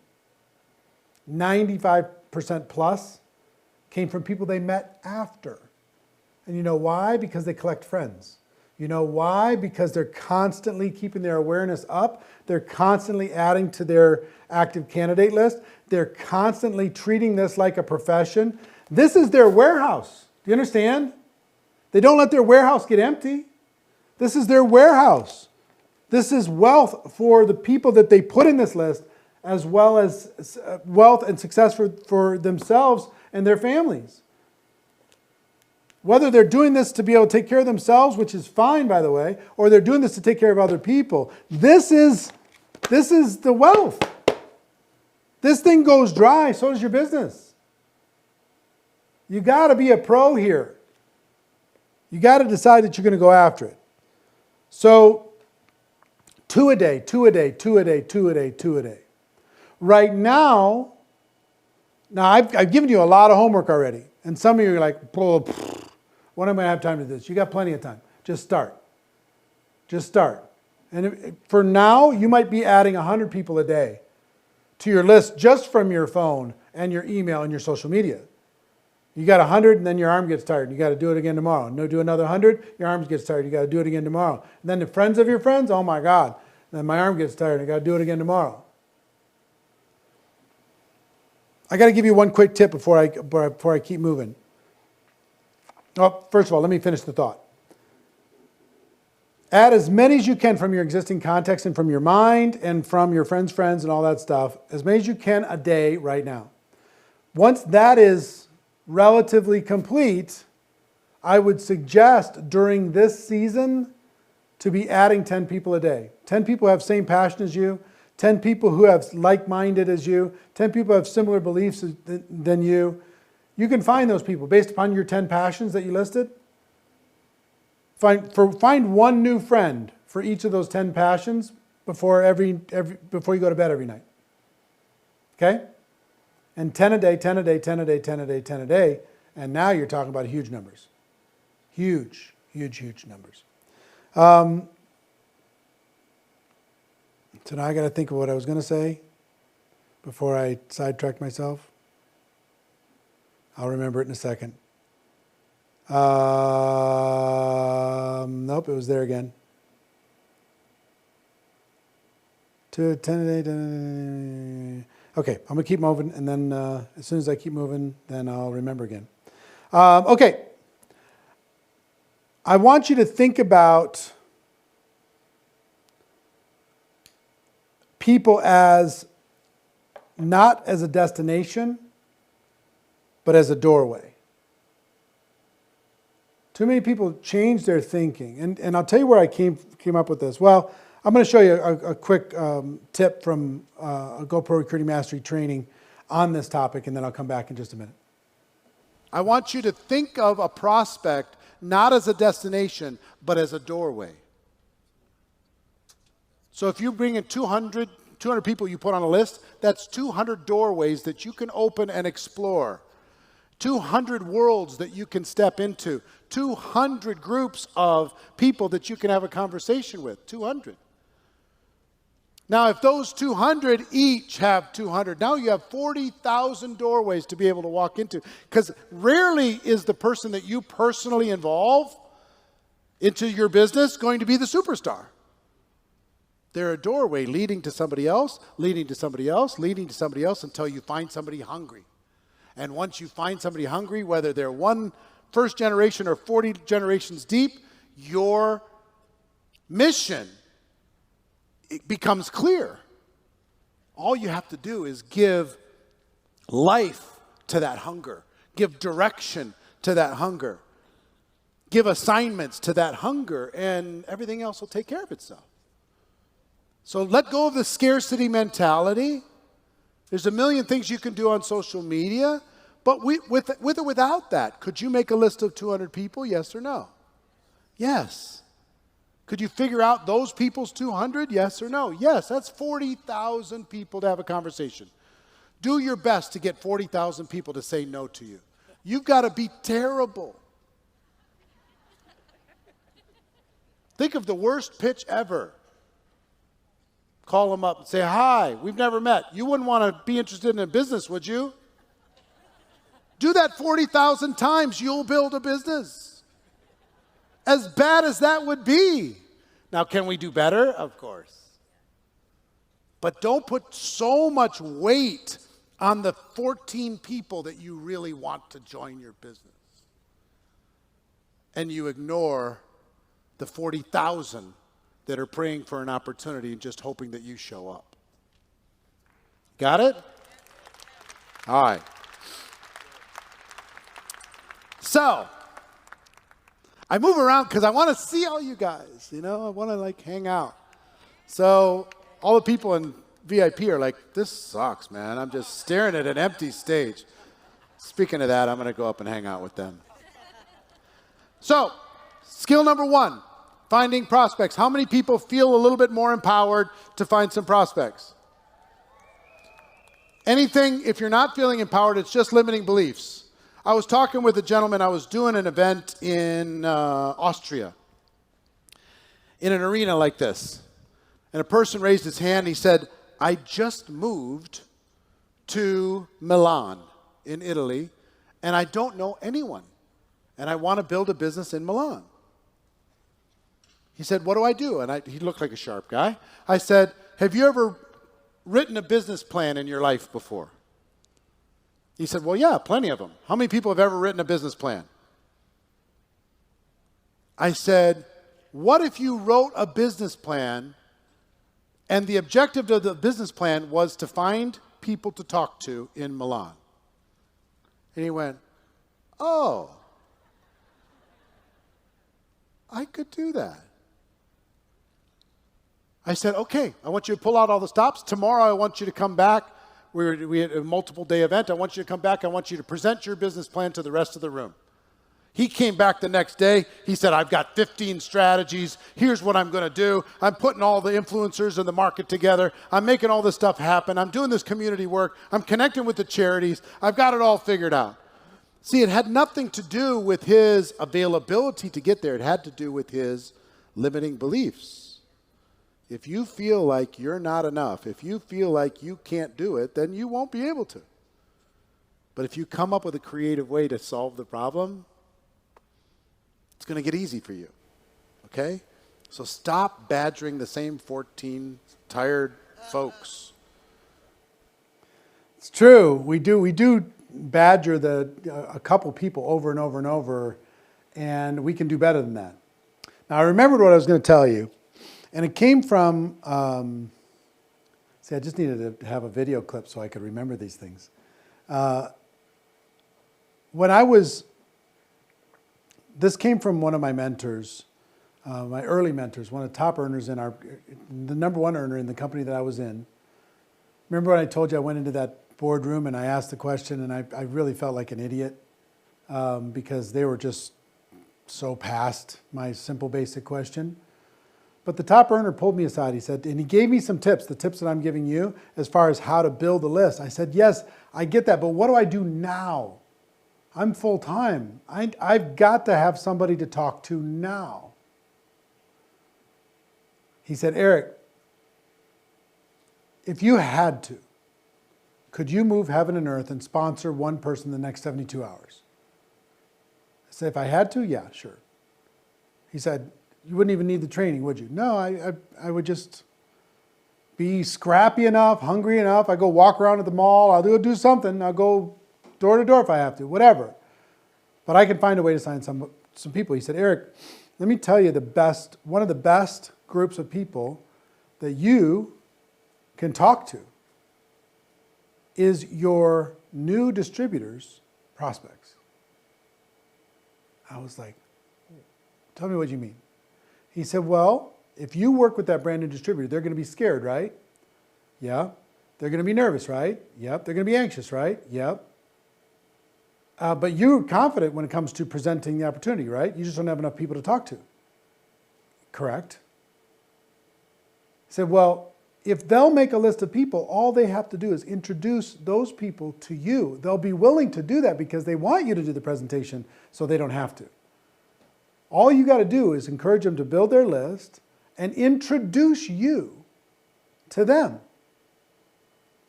95% plus came from people they met after. And you know why? Because they collect friends. You know why? Because they're constantly keeping their awareness up. They're constantly adding to their active candidate list. They're constantly treating this like a profession. This is their warehouse. Do you understand? They don't let their warehouse get empty. This is their warehouse. This is wealth for the people that they put in this list, as well as wealth and success for themselves and their families. Whether they're doing this to be able to take care of themselves, which is fine, by the way, or they're doing this to take care of other people, this is the wealth. This thing goes dry, so does your business. You got to be a pro here. You got to decide that you're going to go after it. So, 2 a day, 2 a day, 2 a day, 2 a day, 2 a day. Right now I've given you a lot of homework already. And some of you are like, when am I going to have time to do this? You got plenty of time. Just start. Just start. And for now, you might be adding 100 people a day to your list just from your phone and your email and your social media. You got 100 and then your arm gets tired. You got to do it again tomorrow. No, do another 100, your arm gets tired. You got to do it again tomorrow. And then the friends of your friends, oh my God. Then my arm gets tired. I got to do it again tomorrow. I got to give you one quick tip before I keep moving. Well, first of all, let me finish the thought. Add as many as you can from your existing context and from your mind and from your friends' friends and all that stuff, as many as you can a day right now. Once that is relatively complete, I would suggest during this season to be adding 10 people a day. 10 people who have same passion as you, 10 people who have like-minded as you, 10 people who have similar beliefs than you. You can find those people based upon your 10 passions that you listed. Find one new friend for each of those 10 passions before you go to bed every night. Okay? And 10 a day, 10 a day, 10 a day, 10 a day, 10 a day. And now you're talking about huge numbers. Huge, huge, huge numbers. So now I got to think of what I was going to say before I sidetrack myself. I'll remember it in a second. Nope, it was there again. 10 a day, 10 a day. Okay, I'm going to keep moving, and then as soon as I keep moving, then I'll remember again. Okay. I want you to think about people as not as a destination, but as a doorway. Too many people change their thinking. And I'll tell you where I came up with this. Well, I'm going to show you a quick tip from a GoPro Recruiting Mastery training on this topic, and then I'll come back in just a minute. I want you to think of a prospect not as a destination, but as a doorway. So if you bring in 200 people you put on a list, that's 200 doorways that you can open and explore. 200 worlds that you can step into. 200 groups of people that you can have a conversation with. 200. Now, if those 200 each have 200, now you have 40,000 doorways to be able to walk into. Because rarely is the person that you personally involve into your business going to be the superstar. They're a doorway leading to somebody else, leading to somebody else, leading to somebody else until you find somebody hungry. And once you find somebody hungry, whether they're first generation or 40 generations deep, your mission, it becomes clear. All you have to do is give life to that hunger. Give direction to that hunger. Give assignments to that hunger, and everything else will take care of itself. So let go of the scarcity mentality. There's a million things you can do on social media, but with or without that, could you make a list of 200 people, yes or no? Yes. Could you figure out those people's 200, yes or no? Yes, that's 40,000 people to have a conversation. Do your best to get 40,000 people to say no to you. You've got to be terrible. Think of the worst pitch ever. Call them up and say, hi, we've never met. You wouldn't want to be interested in a business, would you? Do that 40,000 times, you'll build a business. As bad as that would be. Now, can we do better? Of course. But don't put so much weight on the 14 people that you really want to join your business. And you ignore the 40,000 that are praying for an opportunity and just hoping that you show up. Got it? All right. So, I move around because I want to see all you guys, I want to hang out. So, all the people in VIP are like, this sucks, man. I'm just staring at an empty stage. Speaking of that, I'm going to go up and hang out with them. So, skill number 1, finding prospects. How many people feel a little bit more empowered to find some prospects? Anything, if you're not feeling empowered, it's just limiting beliefs. I was talking with a gentleman, I was doing an event in Austria, in an arena like this. And a person raised his hand, he said, I just moved to Milan in Italy, and I don't know anyone. And I want to build a business in Milan. He said, what do I do? And he looked like a sharp guy. I said, have you ever written a business plan in your life before? He said, well, yeah, plenty of them. How many people have ever written a business plan? I said, what if you wrote a business plan and the objective of the business plan was to find people to talk to in Milan? And he went, oh, I could do that. I said, okay, I want you to pull out all the stops. Tomorrow I want you to come back. We had a multiple day event. I want you to come back. I want you to present your business plan to the rest of the room. He came back the next day. He said, I've got 15 strategies. Here's what I'm going to do. I'm putting all the influencers in the market together. I'm making all this stuff happen. I'm doing this community work. I'm connecting with the charities. I've got it all figured out. See, it had nothing to do with his availability to get there. It had to do with his limiting beliefs. If you feel like you're not enough, if you feel like you can't do it, then you won't be able to. But if you come up with a creative way to solve the problem, it's going to get easy for you. Okay? So stop badgering the same 14 tired folks. It's true. We do badger a couple people over and over and over, and we can do better than that. Now, I remembered what I was going to tell you. And it came from, I just needed to have a video clip so I could remember these things. This came from one of my mentors, my early mentors, one of the top earners the number one earner in the company that I was in. Remember when I told you I went into that boardroom and I asked the question and I really felt like an idiot because they were just so past my simple basic question. But the top earner pulled me aside, he said, and he gave me some tips, the tips that I'm giving you as far as how to build a list. I said, yes, I get that, but what do I do now? I'm full time. I've got to have somebody to talk to now. He said, Eric, if you had to, could you move heaven and earth and sponsor one person the next 72 hours? I said, if I had to, yeah, sure. He said, you wouldn't even need the training, would you? No, I would just be scrappy enough, hungry enough. I go walk around at the mall. I'll do something. I'll go door to door if I have to, whatever. But I can find a way to sign some people. He said, Eric, let me tell you one of the best groups of people that you can talk to is your new distributors' prospects. I was like, tell me what you mean. He said, well, If you work with that brand new distributor, they're going to be scared, right? Yeah. They're going to be nervous, right? Yep. They're going to be anxious, right? Yep. But you're confident when it comes to presenting the opportunity, right? You just don't have enough people to talk to. Correct. I said, well, if they'll make a list of people, all they have to do is introduce those people to you. They'll be willing to do that because they want you to do the presentation so they don't have to. All you got to do is encourage them to build their list and introduce you to them.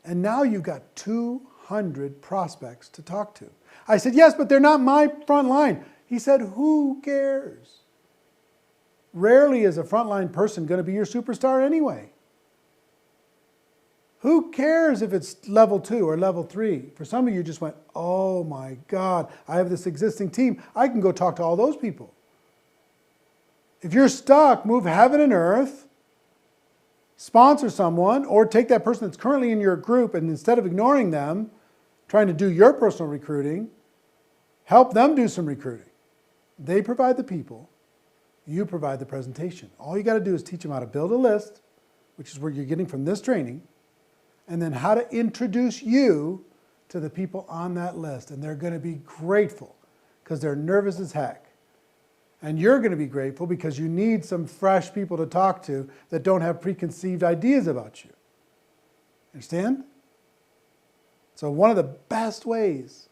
And now you've got 200 prospects to talk to. I said, yes, but they're not my front line. He said, who cares? Rarely is a frontline person going to be your superstar anyway. Who cares if it's level 2 or level 3? For some of you just went, oh my God, I have this existing team. I can go talk to all those people. If you're stuck, move heaven and earth, sponsor someone, or take that person that's currently in your group and instead of ignoring them, trying to do your personal recruiting, help them do some recruiting. They provide the people. You provide the presentation. All you got to do is teach them how to build a list, which is what you're getting from this training, and then how to introduce you to the people on that list. And they're going to be grateful because they're nervous as heck. And you're going to be grateful because you need some fresh people to talk to that don't have preconceived ideas about you. Understand? So one of the best ways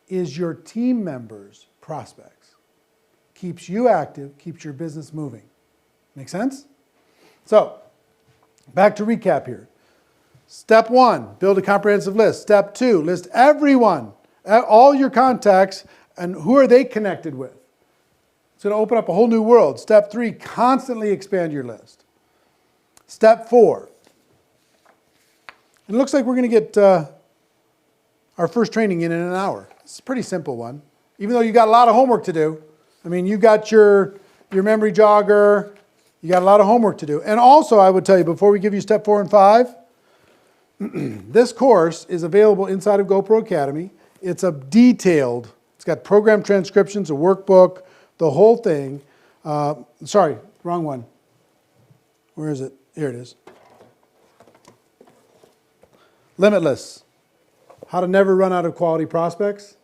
is your team members' prospects. Keeps you active, keeps your business moving. Make sense? So, back to recap here. Step 1, build a comprehensive list. Step 2, list everyone, all your contacts, and who are they connected with. It's going to open up a whole new world. Step 3, constantly expand your list. Step 4, it looks like we're going to get our first training in an hour. It's a pretty simple one, even though you got a lot of homework to do. I mean, you got your memory jogger, you got a lot of homework to do. And also, I would tell you, before we give you step 4 and 5, this course is available inside of GoPro Academy. It's a detailed, it's got program transcriptions, a workbook, the whole thing. Sorry, wrong one. Where is it? Here it is. Limitless. How to never run out of quality prospects.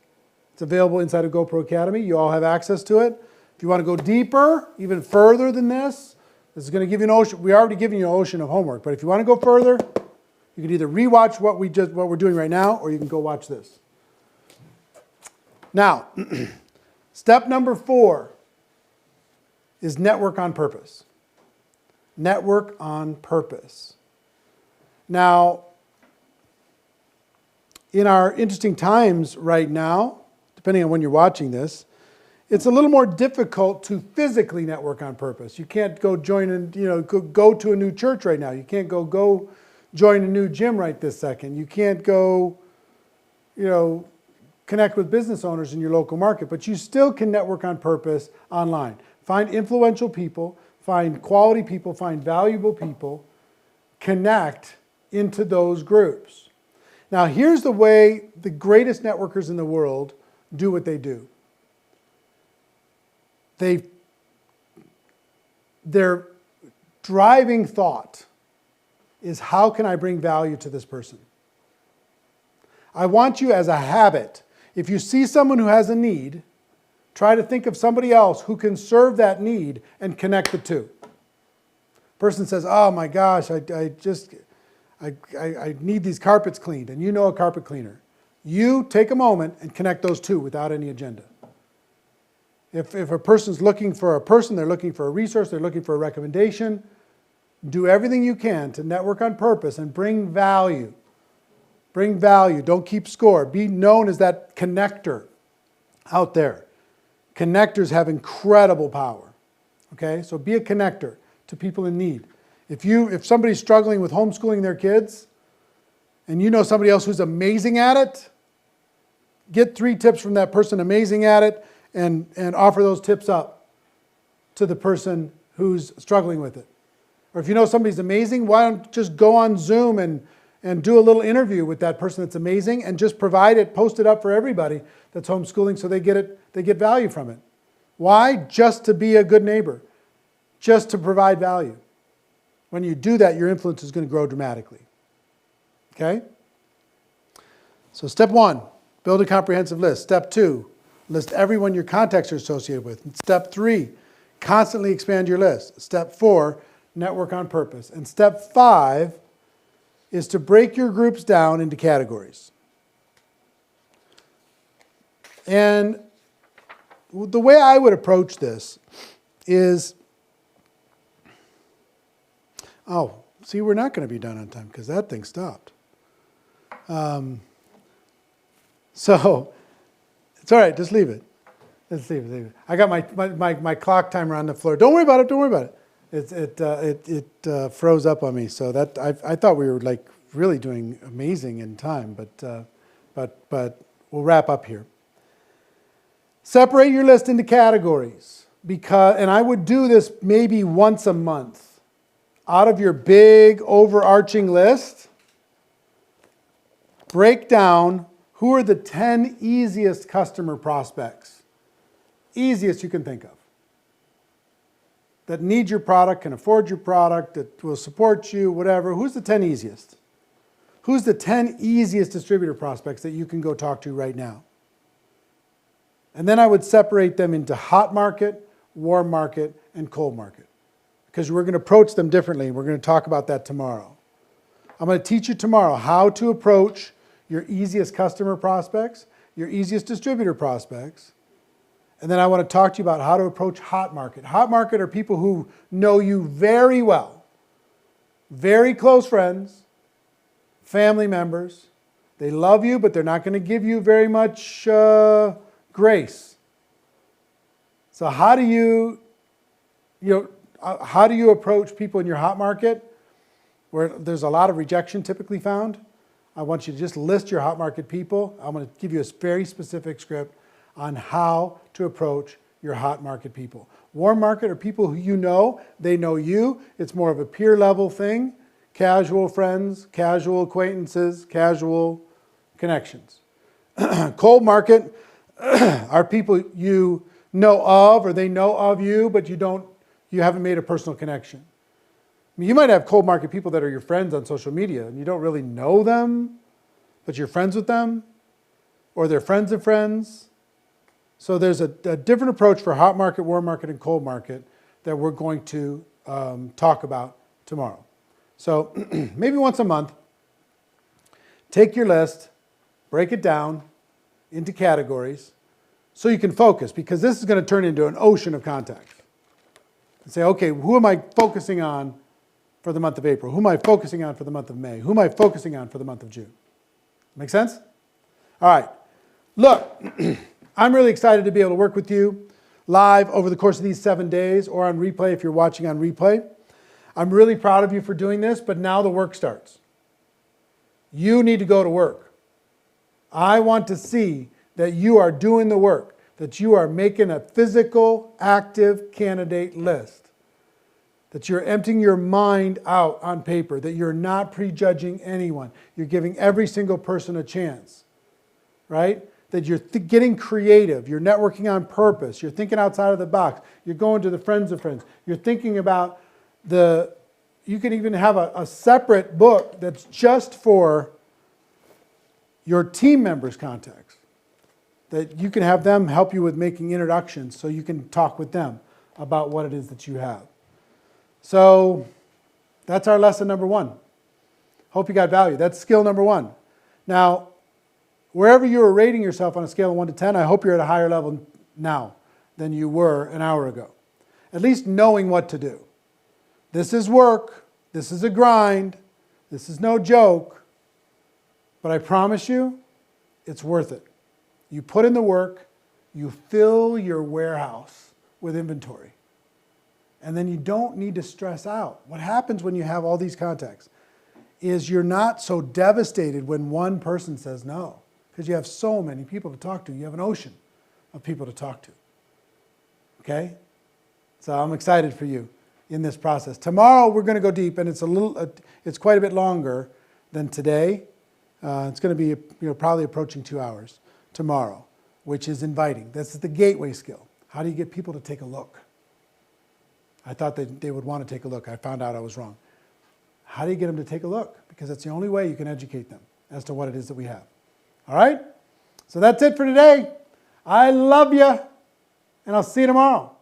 It's available inside of GoPro Academy. You all have access to it. If you want to go deeper, even further than this is going to give you an ocean. We already given you an ocean of homework, but if you want to go further, you can either rewatch what we're doing right now, or you can go watch this. Now, step number 4 is network on purpose. Network on purpose. Now, in our interesting times right now, depending on when you're watching this, it's a little more difficult to physically network on purpose. You can't go join go to a new church right now. You can't go join a new gym right this second. You can't go, connect with business owners in your local market, but you still can network on purpose online. Find influential people, find quality people, find valuable people, connect into those groups. Now, here's the way the greatest networkers in the world do what they do. Their driving thought is, how can I bring value to this person? I want you, as a habit, if you see someone who has a need, try to think of somebody else who can serve that need and connect the two. Person says, oh my gosh, I need these carpets cleaned, and you know a carpet cleaner. You take a moment and connect those two without any agenda. If a person's looking for a person, they're looking for a resource, they're looking for a recommendation, do everything you can to network on purpose and bring value. Bring value. Don't keep score. Be known as that connector out there. Connectors have incredible power. Okay? So be a connector to people in need. If somebody's struggling with homeschooling their kids and you know somebody else who's amazing at it, get 3 tips from that person amazing at it and offer those tips up to the person who's struggling with it. Or if you know somebody's amazing, why don't just go on Zoom and do a little interview with that person that's amazing and just provide it, post it up for everybody that's homeschooling so they get value from it. Why? Just to be a good neighbor. just to provide value. When you do that, your influence is going to grow dramatically. Okay? So step 1, build a comprehensive list. Step 2, list everyone your contacts are associated with. And step 3, constantly expand your list. Step 4, network on purpose. And step 5 is to break your groups down into categories. And the way I would approach this is, oh, see, we're not going to be done on time because that thing stopped. So it's all right, just leave it. Let's leave it. I got my clock timer on the floor. Don't worry about it. Don't worry about it. It froze up on me. So that I thought we were like really doing amazing in time, but we'll wrap up here. Separate your list into categories and I would do this maybe once a month. Out of your big overarching list, break down who are the 10 easiest customer prospects, easiest you can think of, that need your product, can afford your product, that will support you, whatever. Who's the 10 easiest? Who's the 10 easiest distributor prospects that you can go talk to right now? And then I would separate them into hot market, warm market, and cold market, because we're going to approach them differently. We're going to talk about that tomorrow. I'm going to teach you tomorrow how to approach your easiest customer prospects, your easiest distributor prospects, and then I want to talk to you about how to approach hot market. Hot market are people who know you very well, very close friends, family members. They love you, but they're not going to give you very much grace. So how do you approach people in your hot market where there's a lot of rejection typically found? I want you to just list your hot market people. I'm going to give you a very specific script on how to approach your hot market people. Warm market are people who you know, they know you. It's more of a peer level thing. Casual friends, casual acquaintances, casual connections. Cold market are people you know of or they know of you, but you haven't made a personal connection. I mean, you might have cold market people that are your friends on social media and you don't really know them, but you're friends with them, or they're friends of friends. So there's a different approach for hot market, warm market, and cold market that we're going to talk about tomorrow. So maybe once a month, take your list, break it down into categories so you can focus, because this is going to turn into an ocean of contacts. And say, okay, who am I focusing on for the month of April? Who am I focusing on for the month of May? Who am I focusing on for the month of June? Make sense? All right. Look, I'm really excited to be able to work with you live over the course of these 7 days, or on replay if you're watching on replay. I'm really proud of you for doing this, but now the work starts. You need to go to work. I want to see that you are doing the work, that you are making a physical, active candidate list, that you're emptying your mind out on paper, that you're not prejudging anyone. You're giving every single person a chance, right? That you're getting creative, you're networking on purpose, you're thinking outside of the box, you're going to the friends of friends, you're thinking about you can even have a separate book that's just for your team members' contacts, that you can have them help you with making introductions so you can talk with them about what it is that you have. So that's our lesson number 1. Hope you got value. That's skill number 1. Now, wherever you are rating yourself on a scale of 1 to 10, I hope you're at a higher level now than you were an hour ago. At least knowing what to do. This is work. This is a grind. This is no joke. But I promise you, it's worth it. You put in the work, you fill your warehouse with inventory. And then you don't need to stress out. What happens when you have all these contacts is you're not so devastated when one person says no, because you have so many people to talk to. You have an ocean of people to talk to. Okay? So I'm excited for you in this process. Tomorrow we're going to go deep, and it's quite a bit longer than today. It's going to be probably approaching 2 hours tomorrow, which is inviting. This is the gateway skill. How do you get people to take a look? I thought that they would want to take a look. I found out I was wrong. How do you get them to take a look? Because that's the only way you can educate them as to what it is that we have. All right? So that's it for today. I love you, and I'll see you tomorrow.